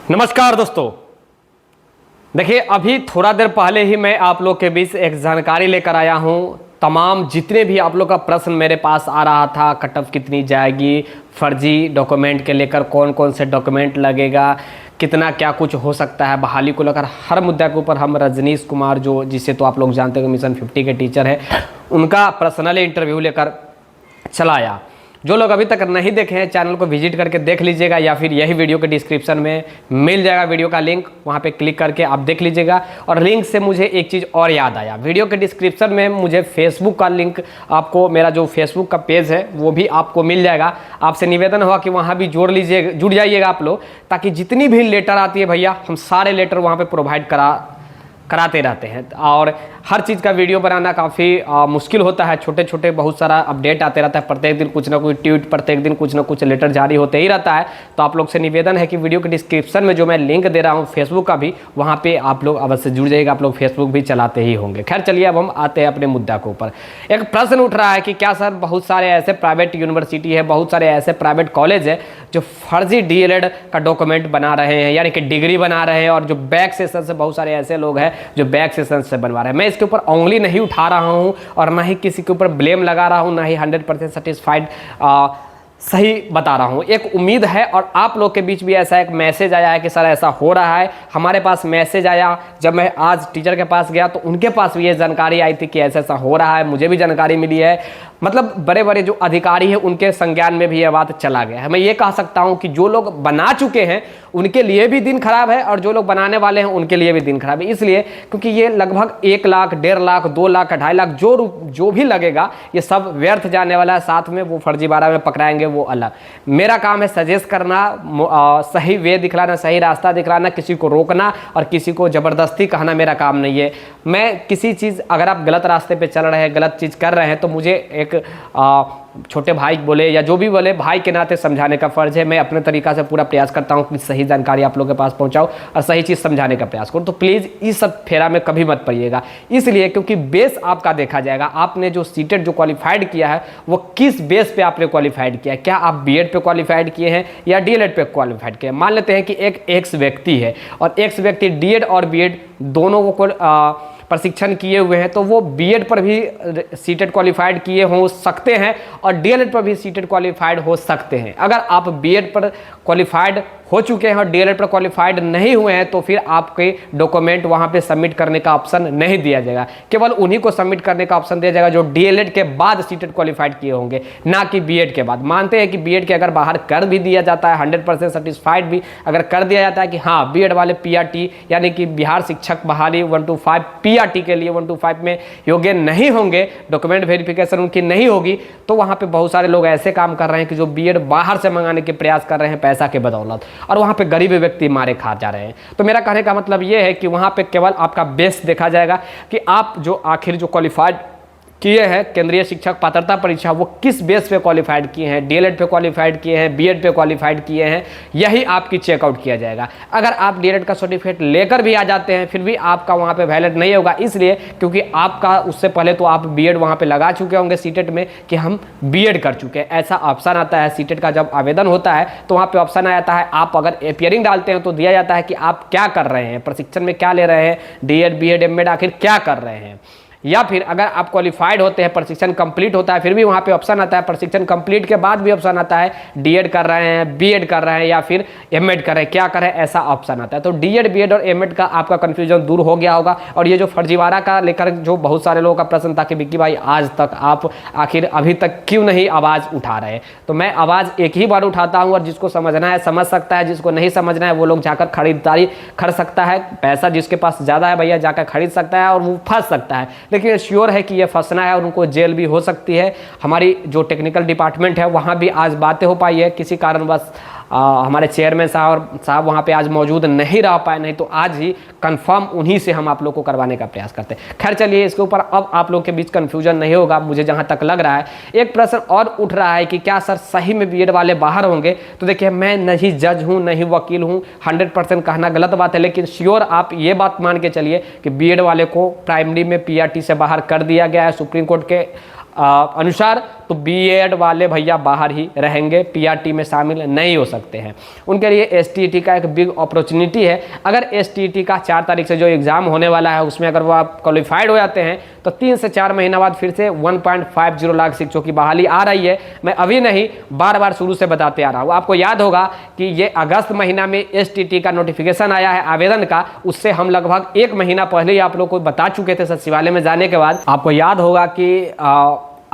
नमस्कार दोस्तों। देखिए, अभी थोड़ा देर पहले ही मैं आप लोग के बीच एक जानकारी लेकर आया हूं। तमाम जितने भी आप लोग का प्रश्न मेरे पास आ रहा था, कट ऑफ कितनी जाएगी, फर्जी डॉक्यूमेंट के लेकर कौन कौन से डॉक्यूमेंट लगेगा, कितना क्या कुछ हो सकता है, बहाली को लेकर हर मुद्दा के ऊपर हम रजनीश कुमार, जो जिसे तो आप लोग जानते हैं मिशन 50 के टीचर है, उनका पर्सनली इंटरव्यू लेकर चलाया। जो लोग अभी तक नहीं देखे हैं, चैनल को विजिट करके देख लीजिएगा, या फिर यही वीडियो के डिस्क्रिप्शन में मिल जाएगा वीडियो का लिंक, वहां पे क्लिक करके आप देख लीजिएगा। और लिंक से मुझे एक चीज़ और याद आया, वीडियो के डिस्क्रिप्शन में मुझे फेसबुक का लिंक, आपको मेरा जो फेसबुक का पेज है वो भी आपको मिल जाएगा। आपसे निवेदन हुआ कि वहाँ भी जुड़ जाइएगा आप लोग, ताकि जितनी भी लेटर आती है भैया, हम सारे लेटर वहाँ पर प्रोवाइड कराते रहते हैं। और हर चीज़ का वीडियो बनाना काफ़ी मुश्किल होता है, छोटे छोटे बहुत सारा अपडेट आते रहता है, प्रत्येक दिन कुछ ना कुछ ट्वीट, प्रत्येक दिन कुछ ना कुछ लेटर जारी होते ही रहता है। तो आप लोग से निवेदन है कि वीडियो के डिस्क्रिप्शन में जो मैं लिंक दे रहा हूँ फेसबुक का भी, वहाँ पे आप लोग अवश्य जुड़ जाइएगा। आप लोग फेसबुक भी चलाते ही होंगे। खैर चलिए, अब हम आते हैं अपने मुद्दा के ऊपर। एक प्रश्न उठ रहा है कि क्या सर, बहुत सारे ऐसे प्राइवेट यूनिवर्सिटी है, बहुत सारे ऐसे प्राइवेट कॉलेज है जो फर्जी डीएलएड का डॉक्यूमेंट बना रहे हैं, यानी कि डिग्री बना रहे हैं, और जो बैक सेशन से, बहुत सारे ऐसे लोग हैं जो बैक सेशन से बनवा रहे हैं। मैं इसके ऊपर उंगली नहीं उठा रहा हूं और ना ही किसी के ऊपर ब्लेम लगा रहा हूं, ना ही 100% सेटिस्फाइड सही बता रहा हूं। एक उम्मीद है, और आप लोग के बीच भी ऐसा एक मैसेज आया है कि सर ऐसा हो रहा है। हमारे पास मैसेज आया, जब मैं आज टीचर के पास गया तो उनके पास भी ये जानकारी आई थी कि ऐसा ऐसा हो रहा है। मुझे भी जानकारी मिली है, मतलब बड़े बड़े जो अधिकारी हैं उनके संज्ञान में भी यह बात चला गया है। मैं ये कह सकता हूं कि जो लोग बना चुके हैं उनके लिए भी दिन खराब है, और जो लोग बनाने वाले हैं उनके लिए भी दिन खराब है। इसलिए क्योंकि ये लगभग 1 लाख, 1.5 लाख, 2 लाख, 2.5 लाख जो भी लगेगा, ये सब व्यर्थ जाने वाला है। साथ में वो फर्जीवाड़ा में पकड़ाएंगे, वो अलग। मेरा काम है सजेस्ट करना, सही वे दिखलाना, सही रास्ता दिखलाना, किसी को रोकना और किसी को ज़बरदस्ती कहना मेरा काम नहीं है। मैं किसी चीज़, अगर आप गलत रास्ते पे चल रहे हैं, गलत चीज़ कर रहे हैं, तो मुझे एक छोटे भाई बोले या जो भी बोले, भाई के नाते समझाने का फ़र्ज़ है। मैं अपने तरीक़ा से पूरा प्रयास करता हूँ कि सही जानकारी आप लोगों के पास पहुँचाऊँ और सही चीज़ समझाने का प्रयास करूँ। तो प्लीज़ इस सब फेरा में कभी मत पड़िएगा, इसलिए क्योंकि बेस आपका देखा जाएगा। आपने जो सीटेट जो क्वालिफाइड किया है वो किस बेस पे आपने क्वालिफाइड किया है। क्या आप बीएड पे क्वालिफाइड किए हैं या डीएलएड पे क्वालिफाइड किए हैं। मान लेते हैं कि एक एक्स व्यक्ति है और एक्स व्यक्ति डीएड और बीएड दोनों को प्रशिक्षण किए हुए हैं, तो वो बीएड पर भी सीटेट क्वालिफाइड किए हो सकते हैं और डीएलएड पर भी सीटेट क्वालिफाइड हो सकते हैं। अगर आप बीएड पर क्वालिफाइड हो चुके हैं और डीएलएड पर क्वालिफाइड नहीं हुए हैं, तो फिर आपके डॉक्यूमेंट वहां पे सबमिट करने का ऑप्शन नहीं दिया जाएगा। केवल उन्हीं को सबमिट करने का ऑप्शन दिया जाएगा जो डीएलएड के बाद सीटेट क्वालिफाइड किए होंगे, ना कि बीएड के बाद। मानते हैं कि बीएड के अगर बाहर कर भी दिया जाता है, 100% सेटिस्फाइड भी अगर कर दिया जाता है कि हाँ बीएड वाले पीआरटी यानी कि बिहार शिक्षक बहाली 125 पीआरटी के लिए 125 में योग्य नहीं होंगे, डॉक्यूमेंट वेरिफिकेशन उनकी नहीं होगी, तो वहां पे बहुत सारे लोग ऐसे काम कर रहे हैं कि जो बीएड बाहर से मंगाने के प्रयास कर रहे हैं पैसा के बदौलत, और वहां पे गरीब व्यक्ति मारे खा जा रहे हैं। तो मेरा कहने का मतलब यह है कि वहां पे केवल आपका बेस देखा जाएगा कि आप जो आखिर जो क्वालिफाइड किए हैं केंद्रीय शिक्षक पात्रता परीक्षा, वो किस बेस पे क्वालिफाइड किए हैं, डीएलएड पे क्वालिफाइड किए हैं, बीएड पे क्वालिफाइड किए हैं, यही आपकी चेकआउट किया जाएगा। अगर आप डीएलएड का सर्टिफिकेट लेकर भी आ जाते हैं फिर भी आपका वहाँ पे वैलिड नहीं होगा, इसलिए क्योंकि आपका उससे पहले तो आप बीएड वहाँ पे लगा चुके होंगे सीटेट में कि हम बीएड कर चुके हैं। ऐसा ऑप्शन आता है सीटेट का, जब आवेदन होता है तो वहाँ पर ऑप्शन आ जाता है। आप अगर अपियरिंग डालते हैं तो दिया जाता है कि आप क्या कर रहे हैं, प्रशिक्षण में क्या ले रहे हैं, डीएड बीएड एमएड आखिर क्या कर रहे हैं। या फिर अगर आप क्वालिफाइड होते हैं, प्रशिक्षण कंप्लीट होता है, फिर भी वहाँ पे ऑप्शन आता है, प्रशिक्षण कंप्लीट के बाद भी ऑप्शन आता है डीएड कर रहे हैं, बीएड कर रहे हैं या फिर एमएड कर रहे हैं, क्या कर रहे हैं, ऐसा ऑप्शन आता है। तो डीएड बीएड और एमएड का आपका कंफ्यूजन दूर हो गया होगा। और ये जो फर्जीवाड़ा का लेकर जो बहुत सारे लोगों का प्रश्न था कि विक्की भाई आज तक आप आखिर अभी तक क्यों नहीं आवाज़ उठा रहे, तो मैं आवाज़ एक ही बार उठाता हूँ, और जिसको समझना है समझ सकता है, जिसको नहीं समझना है वो लोग जाकर खरीदारी कर सकता है। पैसा जिसके पास ज़्यादा है भैया जाकर खरीद सकता है और वो फंस सकता है, लेकिन श्योर है कि ये फंसना है और उनको जेल भी हो सकती है। हमारी जो टेक्निकल डिपार्टमेंट है वहाँ भी आज बातें हो पाई है, किसी कारणवश हमारे चेयरमैन साहब वहाँ पे आज मौजूद नहीं रह पाए, नहीं तो आज ही कंफर्म उन्हीं से हम आप लोग को करवाने का प्रयास करते हैं। खैर चलिए, इसके ऊपर अब आप लोग के बीच कंफ्यूजन नहीं होगा मुझे जहाँ तक लग रहा है। एक प्रश्न और उठ रहा है कि क्या सर सही में बीएड वाले बाहर होंगे। तो देखिए, मैं नहीं जज हूँ, नहीं वकील हूँ, 100% कहना गलत बात है, लेकिन श्योर आप ये बात मान के चलिए कि बीएड वाले को प्राइमरी में पीआरटी से बाहर कर दिया गया है। सुप्रीम कोर्ट के अनुसार तो बीएड वाले भैया बाहर ही रहेंगे, पीआरटी में शामिल नहीं हो सकते हैं। उनके लिए एसटीईटी का एक बिग अपॉर्चुनिटी है। अगर एसटीईटी का 4 तारीख से जो एग्ज़ाम होने वाला है उसमें अगर वो आप क्वालिफाइड हो जाते हैं तो 3 से 4 महीना बाद फिर से 1.50 लाख शिक्षकों की बहाली आ रही है। मैं अभी नहीं, बार बार शुरू से बताते आ रहा हूँ। आपको याद होगा कि ये अगस्त महीना में एसटीईटी का नोटिफिकेशन आया है आवेदन का, उससे हम लगभग 1 महीना पहले ही आप लोग को बता चुके थे सचिवालय में जाने के बाद। आपको याद होगा कि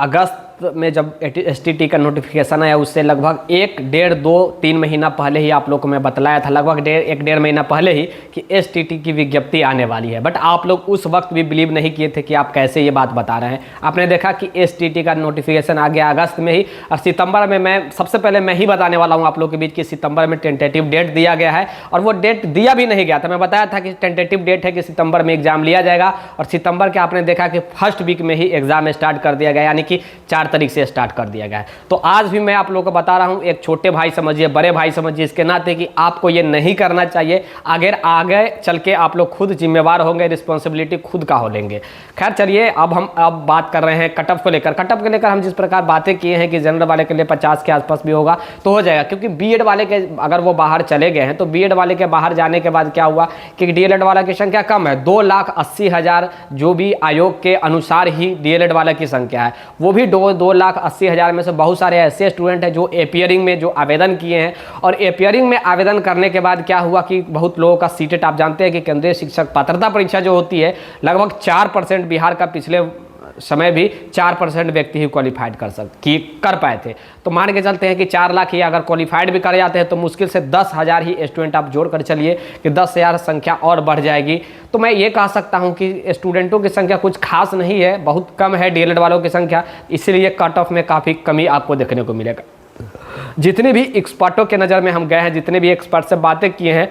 अगस्त में जब एसटीईटी का नोटिफिकेशन आया उससे लगभग 1, 1.5, 2, 3 महीना पहले ही आप लोग को मैं बतलाया था, लगभग 1, 1.5 महीना पहले ही कि एसटीईटी की विज्ञप्ति आने वाली है। बट आप लोग उस वक्त भी बिलीव नहीं किए थे कि आप कैसे ये बात बता रहे हैं। आपने देखा कि एसटीईटी का नोटिफिकेशन आ गया अगस्त में ही, और सितंबर में मैं सबसे पहले मैं ही बताने वाला हूँ आप लोग के बीच कि सितंबर में टेंटेटिव डेट दिया गया है, और वो डेट दिया भी नहीं गया था। मैं बताया था कि टेंटेटिव डेट है कि सितंबर में एग्जाम लिया जाएगा, और सितंबर के आपने देखा कि फर्स्ट वीक में ही एग्जाम स्टार्ट कर दिया गया, यानी कि 4 तारीख से स्टार्ट कर दिया गया है। तो आज भी मैं आप लोगों को बता रहा हूं, एक छोटे भाई समझिए, बड़े भाई समझिए इसके नाते, कि आपको ये नहीं करना चाहिए। अगर आगे चल के आप लोग खुद जिम्मेवार होंगे, रिस्पॉन्सिबिलिटी खुद का हो लेंगे। खैर चलिए, अब बात कर रहे हैं कट ऑफ को लेकर। कट ऑफ को लेकर हम जिस प्रकार बातें किए हैं कि जनरल वाले के लिए 50 के आसपास भी होगा तो हो जाएगा, क्योंकि बीएड वाले के अगर वो बाहर चले गए हैं तो बीएड वाले के बाहर जाने के बाद क्या हुआ कि डीएलएड वाला की संख्या कम है। 2,80,000 जो भी आयोग के अनुसार ही डीएलएड वाला की संख्या है, वो भी 2,80,000 में से बहुत सारे ऐसे स्टूडेंट हैं जो एपियरिंग में जो आवेदन किए हैं। और एपियरिंग में आवेदन करने के बाद क्या हुआ कि बहुत लोगों का सीटेट, आप जानते हैं कि केंद्रीय शिक्षक पात्रता परीक्षा जो होती है लगभग 4% बिहार का पिछले समय भी 4% व्यक्ति ही क्वालिफाइड कर पाए थे। तो मान के चलते हैं कि 4 लाख ही अगर क्वालिफाइड भी कर जाते हैं तो मुश्किल से 10,000 ही स्टूडेंट आप जोड़ कर चलिए कि 10,000 संख्या और बढ़ जाएगी। तो मैं ये कह सकता हूं कि स्टूडेंटों की संख्या कुछ खास नहीं है, बहुत कम है डीएलएड वालों की संख्या, इसलिए कट ऑफ में काफ़ी कमी आपको देखने को मिलेगा। जितने भी एक्सपर्टों के नज़र में हम गए हैं, जितने भी एक्सपर्ट से बातें किए हैं,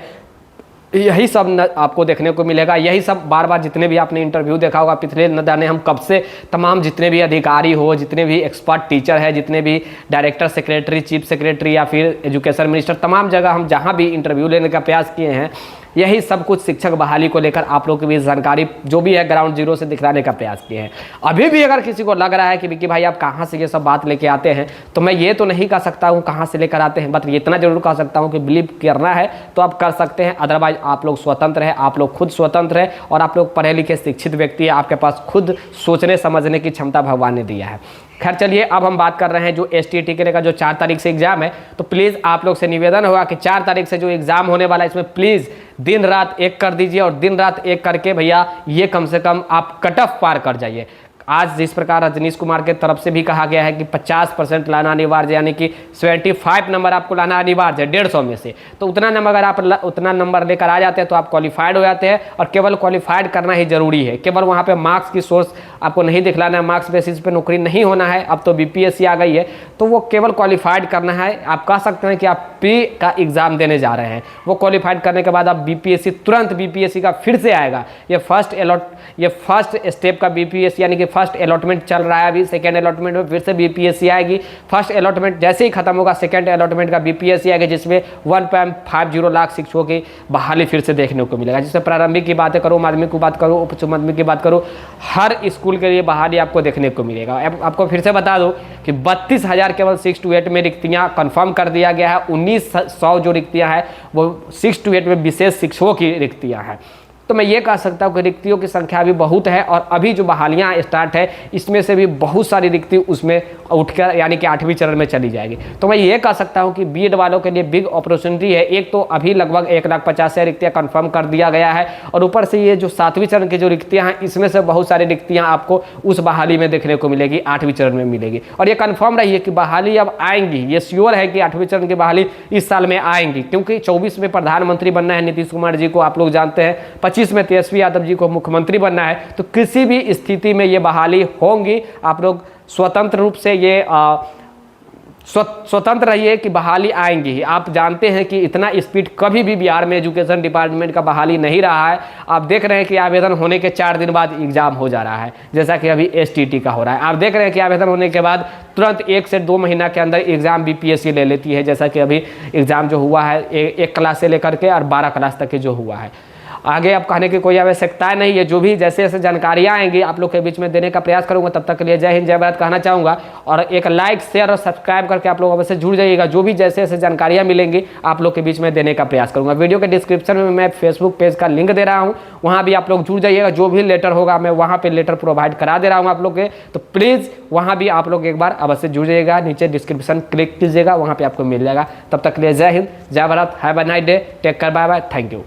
यही सब आपको देखने को मिलेगा। यही सब बार बार जितने भी आपने इंटरव्यू देखा होगा पिछले न जाने हम कब से, तमाम जितने भी अधिकारी हो, जितने भी एक्सपर्ट टीचर है, जितने भी डायरेक्टर सेक्रेटरी, चीफ सेक्रेटरी या फिर एजुकेशन मिनिस्टर, तमाम जगह हम जहां भी इंटरव्यू लेने का प्रयास किए हैं, यही सब कुछ शिक्षक बहाली को लेकर आप लोगों के बीच जानकारी जो भी है ग्राउंड जीरो से दिखलाने का प्रयास किए हैं। अभी भी अगर किसी को लग रहा है कि विक्की भाई आप कहाँ से ये सब बात लेके आते हैं, तो मैं ये तो नहीं कह सकता हूँ कहाँ से लेकर आते हैं, बट इतना जरूर कह सकता हूँ कि बिलीव करना है तो आप कर सकते हैं, अदरवाइज आप लोग स्वतंत्र है, आप लोग खुद स्वतंत्र है, और आप लोग पढ़े लिखे शिक्षित व्यक्ति है, आपके पास खुद सोचने समझने की क्षमता भगवान ने दिया है। खैर चलिए, अब हम बात कर रहे हैं जो एसटीईटी के का जो 4 तारीख से एग्जाम है, तो प्लीज़ आप लोग से निवेदन होगा कि 4 तारीख से जो एग्जाम होने वाला है इसमें प्लीज़ दिन रात एक कर दीजिए, और दिन रात एक करके भैया ये कम से कम आप कट ऑफ पार कर जाइए। आज जिस प्रकार रजनीश कुमार के तरफ से भी कहा गया है कि 50% लाना अनिवार्य, यानी कि 75 नंबर आपको लाना अनिवार्य है 150 में से, तो उतना नंबर अगर आप उतना नंबर लेकर आ जाते हैं तो आप क्वालिफाइड हो जाते हैं। और केवल क्वालिफाइड करना ही जरूरी है, केवल वहाँ पे मार्क्स की सोर्स आपको नहीं दिखलाना है, मार्क्स बेसिस पे नौकरी नहीं होना है। अब तो बीपीएससी आ गई है, तो वो केवल क्वालिफाइड करना है। आप कह सकते हैं कि आप प्री का एग्जाम देने जा रहे हैं, वो क्वालिफाइड करने के बाद आप बीपीएससी, तुरंत बीपीएससी का फिर से आएगा। ये फर्स्ट स्टेप का बीपीएससी, यानी कि फर्स्ट अलॉटमेंट चल रहा है अभी, सेकेंड अलॉटमेंट में फिर से बीपीएससी आएगी। फर्स्ट अलॉटमेंट जैसे ही खत्म होगा, सेकेंड अलॉटमेंट का बीपीएससी आएगा, जिसमें 1.50 लाख शिक्षकों की बहाली फिर से देखने को मिलेगा। जिसमें प्रारंभिक की बातें करूँ, माध्यमिक की बात करूँ, उच्च माध्यमिक की बात करूँ, हर स्कूल के लिए बहाली आपको देखने को मिलेगा। आपको फिर से बता दूं कि 32,000 केवल 6 to 8 में रिक्तियां कंफर्म कर दिया गया है। 1900 जो रिक्तियां हैं वो 6 to 8 में विशेष शिक्षकों की रिक्तियां हैं। तो मैं ये कह सकता हूँ कि रिक्तियों की संख्या भी बहुत है, और अभी जो बहालियाँ स्टार्ट है इसमें से भी बहुत सारी रिक्ति उसमें उठकर, यानी कि 8वीं चरण में चली जाएगी। तो मैं ये कह सकता हूँ कि बीएड वालों के लिए बिग अपॉर्चुनिटी है। एक तो अभी लगभग 1,50,000 रिक्तियाँ कन्फर्म कर दिया गया है, और ऊपर से ये जो 7वीं चरण की जो रिक्तियाँ हैं इसमें से बहुत सारी रिक्तियाँ आपको उस बहाली में देखने को मिलेगी, 8वीं चरण में मिलेगी। और ये कन्फर्म रही है कि बहाली अब आएंगी, ये श्योर है कि 8वीं चरण की बहाली इस साल में आएंगी, क्योंकि 24 में प्रधानमंत्री बनना है नीतीश कुमार जी को, आप लोग जानते हैं। 25 में तेजस्वी यादव जी को मुख्यमंत्री बनना है। तो किसी भी स्थिति में ये बहाली होंगी। आप लोग स्वतंत्र रूप से ये स्वतंत्र रहिए कि बहाली आएंगी ही। आप जानते हैं कि इतना स्पीड कभी भी बिहार में एजुकेशन डिपार्टमेंट का बहाली नहीं रहा है। आप देख रहे हैं कि आवेदन होने के 4 दिन बाद एग्जाम हो जा रहा है, जैसा कि अभी एसटीईटी का हो रहा है। आप देख रहे हैं कि आवेदन होने के बाद तुरंत 1 से 2 महीना के अंदर एग्जाम बीपीएससी ले लेती है, जैसा कि अभी एग्जाम जो हुआ है 1 क्लास से लेकर के और 12 क्लास तक के जो हुआ है। आगे अब कहने की कोई आवश्यकता नहीं है। जो भी जैसे जैसे जानकारियाँ आएंगी आप लोग के बीच में देने का प्रयास करूँगा। तब तक के लिए जय हिंद जय भारत कहना चाहूँगा। और एक लाइक शेयर और सब्सक्राइब करके आप लोग अवश्य जुड़ जाइएगा। जो भी जैसे जैसे जानकारियाँ मिलेंगी आप लोग के बीच में देने का प्रयास करूँगा। वीडियो के डिस्क्रिप्शन में मैं फेसबुक पेज का लिंक दे रहा हूँ, वहाँ भी आप लोग जुड़ जाइएगा। जो भी लेटर होगा मैं वहाँ पर लेटर प्रोवाइड करा दे रहा हूँ आप लोग के, तो प्लीज़ वहाँ भी आप लोग एक बार अवश्य जुड़ जाइएगा। नीचे डिस्क्रिप्शन क्लिक कीजिएगा, वहाँ पर आपको मिल जाएगा। तब तक के लिए जय हिंद जय Bharat, have a nice day, take care, bye bye, thank you.